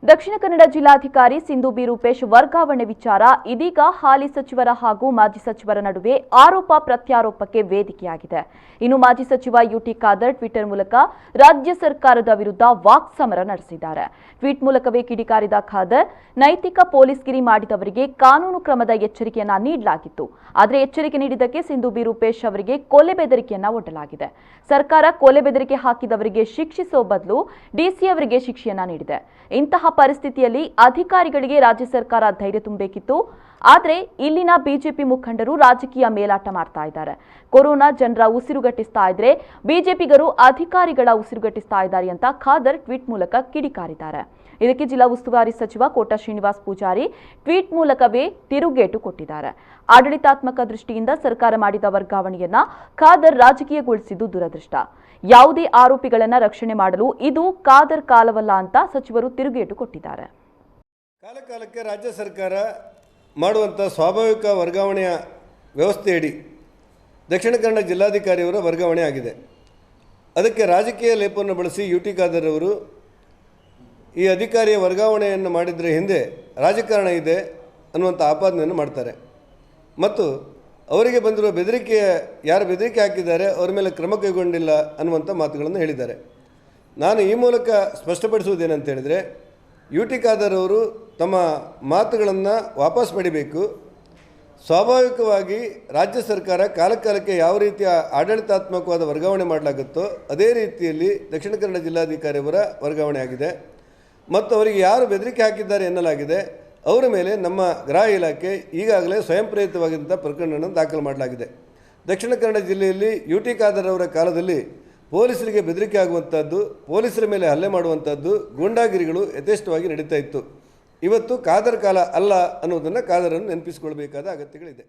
ದಕ್ಷಿಣ ಕನ್ನಡ ಜಿಲ್ಲಾಧಿಕಾರಿ ಸಿಂಧು ಬಿ ರೂಪೇಶ್ ವರ್ಗಾವಣೆ ವಿಚಾರ ಇದೀಗ ಹಾಲಿ ಸಚಿವರ ಹಾಗೂ ಮಾಜಿ ಸಚಿವರ ನಡುವೆ ಆರೋಪ ಪ್ರತ್ಯಾರೋಪಕ್ಕೆ ವೇದಿಕೆಯಾಗಿದೆ. ಇನ್ನು ಮಾಜಿ ಸಚಿವ ಯುಟಿ ಖಾದರ್ ಟ್ವಿಟರ್ ಮೂಲಕ ರಾಜ್ಯ ಸರ್ಕಾರದ ವಿರುದ್ಧ ವಾಕ್ಸಮರ ನಡೆಸಿದ್ದಾರೆ. ಟ್ವೀಟ್ ಮೂಲಕವೇ ಕಿಡಿಕಾರಿದ ಖಾದರ್, ನೈತಿಕ ಪೊಲೀಸ್ಗಿರಿ ಮಾಡಿದವರಿಗೆ ಕಾನೂನು ಕ್ರಮದ ಎಚ್ಚರಿಕೆಯನ್ನ ನೀಡಲಾಗಿತ್ತು. ಆದರೆ ಎಚ್ಚರಿಕೆ ನೀಡಿದ್ದಕ್ಕೆ ಸಿಂಧು ಬಿ ರೂಪೇಶ್ ಅವರಿಗೆ ಕೊಲೆ ಬೆದರಿಕೆಯನ್ನ ಒಡ್ಡಲಾಗಿದೆ. ಸರ್ಕಾರ ಕೊಲೆ ಬೆದರಿಕೆ ಹಾಕಿದವರಿಗೆ ಶಿಕ್ಷಿಸುವ ಬದಲು ಡಿಸಿ ಅವರಿಗೆ ಶಿಕ್ಷೆಯನ್ನ ನೀಡಿದೆ. ಇಂತಹ ಪರಿಸ್ಥಿತಿಯಲ್ಲಿ ಅಧಿಕಾರಿಗಳಿಗೆ ರಾಜ್ಯ ಸರ್ಕಾರ ಧೈರ್ಯ ತುಂಬಬೇಕಿತ್ತು. ಆದರೆ ಇಲ್ಲಿನ ಬಿಜೆಪಿ ಮುಖಂಡರು ರಾಜಕೀಯ ಮೇಲಾಟ ಮಾಡ್ತಾ ಇದ್ದಾರೆ. ಕೊರೋನಾ ಜನರ ಉಸಿರುಗಟ್ಟಿಸ್ತಾ ಇದ್ರೆ ಬಿಜೆಪಿಗರು ಅಧಿಕಾರಿಗಳ ಉಸಿರುಗಟ್ಟಿಸ್ತಾ ಇದ್ದಾರೆ ಅಂತ ಖಾದರ್ ಟ್ವೀಟ್ ಮೂಲಕ ಕಿಡಿಕಾರಿದ್ದಾರೆ. ಇದಕ್ಕೆ ಜಿಲ್ಲಾ ಉಸ್ತುವಾರಿ ಸಚಿವ ಕೋಟ ಶ್ರೀನಿವಾಸ್ ಪೂಜಾರಿ ಟ್ವೀಟ್ ಮೂಲಕವೇ ತಿರುಗೇಟು ಕೊಟ್ಟಿದ್ದಾರೆ. ಆಡಳಿತಾತ್ಮಕ ದೃಷ್ಟಿಯಿಂದ ಸರ್ಕಾರ ಮಾಡಿದ ವರ್ಗಾವಣೆಯನ್ನ ಖಾದರ್ ರಾಜಕೀಯಗೊಳಿಸಿದ್ದು ದುರದೃಷ್ಟ. ಯಾವುದೇ ಆರೋಪಿಗಳನ್ನ ರಕ್ಷಣೆ ಮಾಡಲು ಇದು ಖಾದರ್ ಕಾಲವಲ್ಲ ಅಂತ ಸಚಿವರು ತಿರುಗೇಟು ಕೊಟ್ಟಿದ್ದಾರೆ. ಕಾಲಕಾಲಕ್ಕೆ ರಾಜ್ಯ ಸರ್ಕಾರ ಮಾಡುವಂಥ ಸ್ವಾಭಾವಿಕ ವರ್ಗಾವಣೆಯ ವ್ಯವಸ್ಥೆಯಡಿ ದಕ್ಷಿಣ ಕನ್ನಡ ಜಿಲ್ಲಾಧಿಕಾರಿಯವರ ವರ್ಗಾವಣೆ ಆಗಿದೆ. ಅದಕ್ಕೆ ರಾಜಕೀಯ ಲೇಪವನ್ನು ಬಳಸಿ ಯುಟಿ ಖಾದರ್ ಅವರು ಈ ಅಧಿಕಾರಿಯ ವರ್ಗಾವಣೆಯನ್ನು ಮಾಡಿದರೆ ಹಿಂದೆ ರಾಜಕಾರಣ ಇದೆ ಅನ್ನುವಂಥ ಆಪಾದನೆಯನ್ನು ಮಾಡ್ತಾರೆ ಮತ್ತು ಅವರಿಗೆ ಬಂದಿರುವ ಯಾರು ಬೆದರಿಕೆ ಹಾಕಿದ್ದಾರೆ ಅವರ ಮೇಲೆ ಕ್ರಮ ಕೈಗೊಂಡಿಲ್ಲ ಅನ್ನುವಂಥ ಮಾತುಗಳನ್ನು ಹೇಳಿದ್ದಾರೆ. ನಾನು ಈ ಮೂಲಕ ಸ್ಪಷ್ಟಪಡಿಸುವುದೇನಂತ ಹೇಳಿದರೆ, ಯುಟಿ ಖಾದರ್ ಅವರು ತಮ್ಮ ಮಾತುಗಳನ್ನು ವಾಪಸ್ ಪಡಿಬೇಕು. ಸ್ವಾಭಾವಿಕವಾಗಿ ರಾಜ್ಯ ಸರ್ಕಾರ ಕಾಲಕಾಲಕ್ಕೆ ಯಾವ ರೀತಿಯ ಆಡಳಿತಾತ್ಮಕವಾದ ವರ್ಗಾವಣೆ ಮಾಡಲಾಗುತ್ತೋ ಅದೇ ರೀತಿಯಲ್ಲಿ ದಕ್ಷಿಣ ಕನ್ನಡ ಜಿಲ್ಲಾಧಿಕಾರಿಯವರ ವರ್ಗಾವಣೆ ಆಗಿದೆ ಮತ್ತು ಅವರಿಗೆ ಯಾರು ಬೆದರಿಕೆ ಹಾಕಿದ್ದಾರೆ ಎನ್ನಲಾಗಿದೆ ಅವರ ಮೇಲೆ ನಮ್ಮ ಗೃಹ ಇಲಾಖೆ ಈಗಾಗಲೇ ಸ್ವಯಂ ಪ್ರೇರಿತವಾಗಿದ್ದಂಥ ಪ್ರಕರಣವನ್ನು ದಾಖಲು ಮಾಡಲಾಗಿದೆ. ದಕ್ಷಿಣ ಕನ್ನಡ ಜಿಲ್ಲೆಯಲ್ಲಿ ಯುಟಿ ಖಾದರ್ ಅವರ ಕಾಲದಲ್ಲಿ ಪೊಲೀಸರಿಗೆ ಬೆದರಿಕೆ ಆಗುವಂಥದ್ದು, ಪೊಲೀಸರ ಮೇಲೆ ಹಲ್ಲೆ ಮಾಡುವಂಥದ್ದು, ಗೂಂಡಾಗಿರಿಗಳು ಯಥೇಷ್ಟವಾಗಿ ನಡೀತಾ ಇತ್ತು. ಇವತ್ತು ಖಾದರ್ ಕಾಲ ಅಲ್ಲ ಅನ್ನೋದನ್ನು ಖಾದರನ್ನು ನೆನಪಿಸಿಕೊಳ್ಬೇಕಾದ ಅಗತ್ಯಗಳಿದೆ.